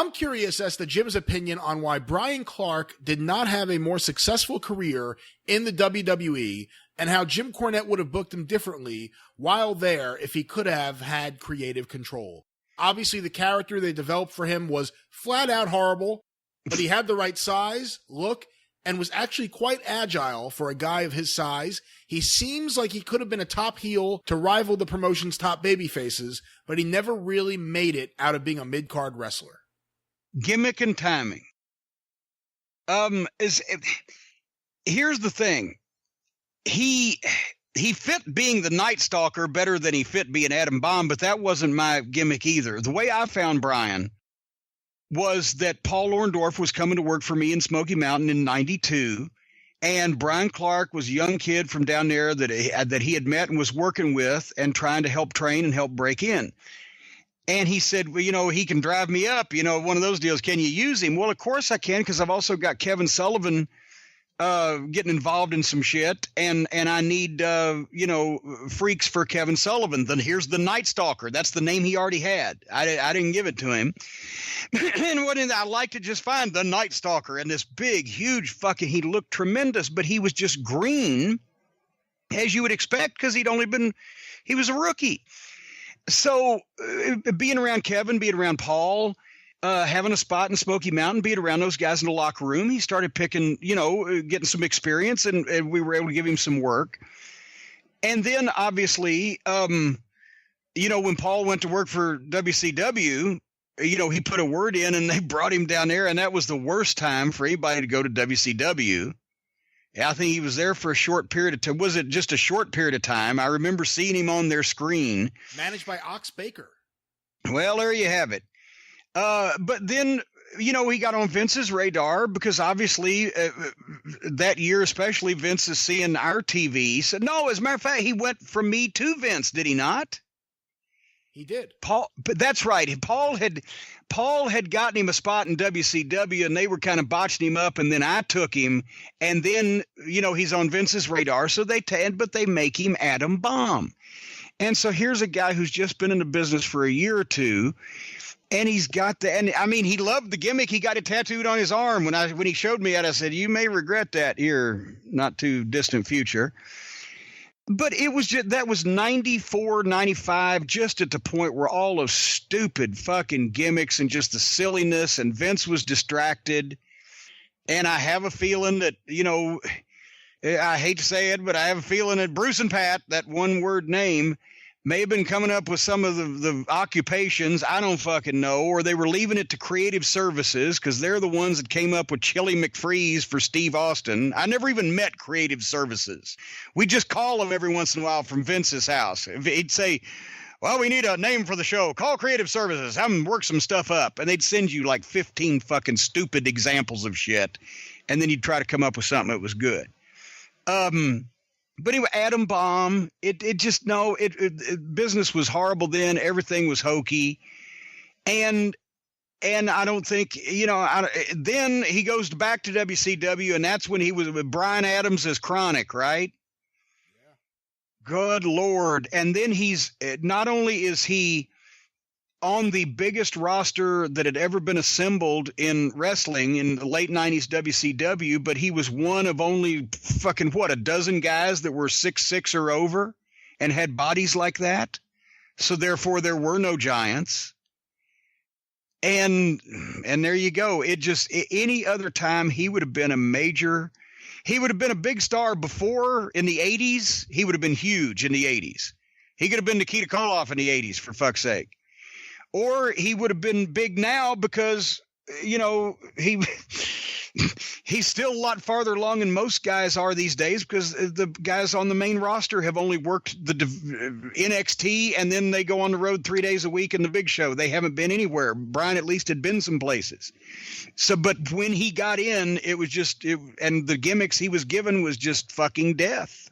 I'm curious as to Jim's opinion on why Brian Clark did not have a more successful career in the WWE and how Jim Cornette would have booked him differently while there if he could have had creative control. Obviously, the character they developed for him was flat out horrible, but he had the right size, look, and was actually quite agile for a guy of his size. He seems like he could have been a top heel to rival the promotion's top baby faces, but he never really made it out of being a mid-card wrestler. Gimmick and timing. Here's the thing. He fit being the Night Stalker better than he fit being Adam Bomb, but that wasn't my gimmick either. The way I found Brian was that Paul Orndorff was coming to work for me in Smoky Mountain in 92, and Brian Clark was a young kid from down there that he had met and was working with and trying to help train and help break in. And he said, well, he can drive me up, one of those deals. Can you use him? Well, of course I can, because I've also got Kevin Sullivan getting involved in some shit, and I need, freaks for Kevin Sullivan. Then here's the Night Stalker. That's the name he already had. I didn't give it to him. And I like to just find the Night Stalker, and this big, huge he looked tremendous, but he was just green, as you would expect, because he was a rookie. So being around Kevin, being around Paul, having a spot in Smoky Mountain, being around those guys in the locker room, he started picking, getting some experience, and we were able to give him some work. And then obviously, when Paul went to work for WCW, he put a word in and they brought him down there, and that was the worst time for anybody to go to WCW. I think he was there for a short period of time. Was it just a short period of time? I remember seeing him on their screen. Managed by Ox Baker. Well, there you have it. But then, he got on Vince's radar because obviously that year, especially, Vince is seeing our TV. So no, as a matter of fact, he went from me to Vince, did he not? He did. Paul, but that's right. Paul had gotten him a spot in WCW, and they were kind of botching him up, and then I took him, and then, he's on Vince's radar, so but they make him Adam Bomb. And so here's a guy who's just been in the business for a year or two, and he's got he loved the gimmick. He got it tattooed on his arm. When he showed me that, I said, you may regret that here, not too distant future. But that was 94, 95, just at the point where all those stupid fucking gimmicks and just the silliness, and Vince was distracted. And I have a feeling that, I hate to say it, but I have a feeling that Bruce and Pat, that one word name, may have been coming up with some of the occupations. I don't fucking know. Or they were leaving it to creative services, because they're the ones that came up with Chili McFreeze for Steve Austin. I never even met creative services. We just call them every once in a while from Vince's house. He'd say, well, we need a name for the show. Call creative services. Have them work some stuff up. And they'd send you like 15 fucking stupid examples of shit. And then you'd try to come up with something that was good. But anyway, Adam Bomb, business was horrible then. Everything was hokey. And I don't think, then he goes back to WCW, and that's when he was with Bryan Adams as Chronic, right? Yeah. Good Lord. And then not only is he on the biggest roster that had ever been assembled in wrestling in the late 90s WCW, but he was one of only fucking, a dozen guys that were 6'6" or over and had bodies like that. So therefore there were no giants. And there you go. Any other time he would have been he would have been a big star before in the 80s. He would have been huge in the 80s. He could have been Nikita Koloff in the 80s, for fuck's sake. Or he would have been big now because, he's still a lot farther along than most guys are these days, because the guys on the main roster have only worked the NXT, and then they go on the road 3 days a week in the big show. They haven't been anywhere. Brian at least had been some places. So, but when he got in, it was and the gimmicks he was given was just fucking death.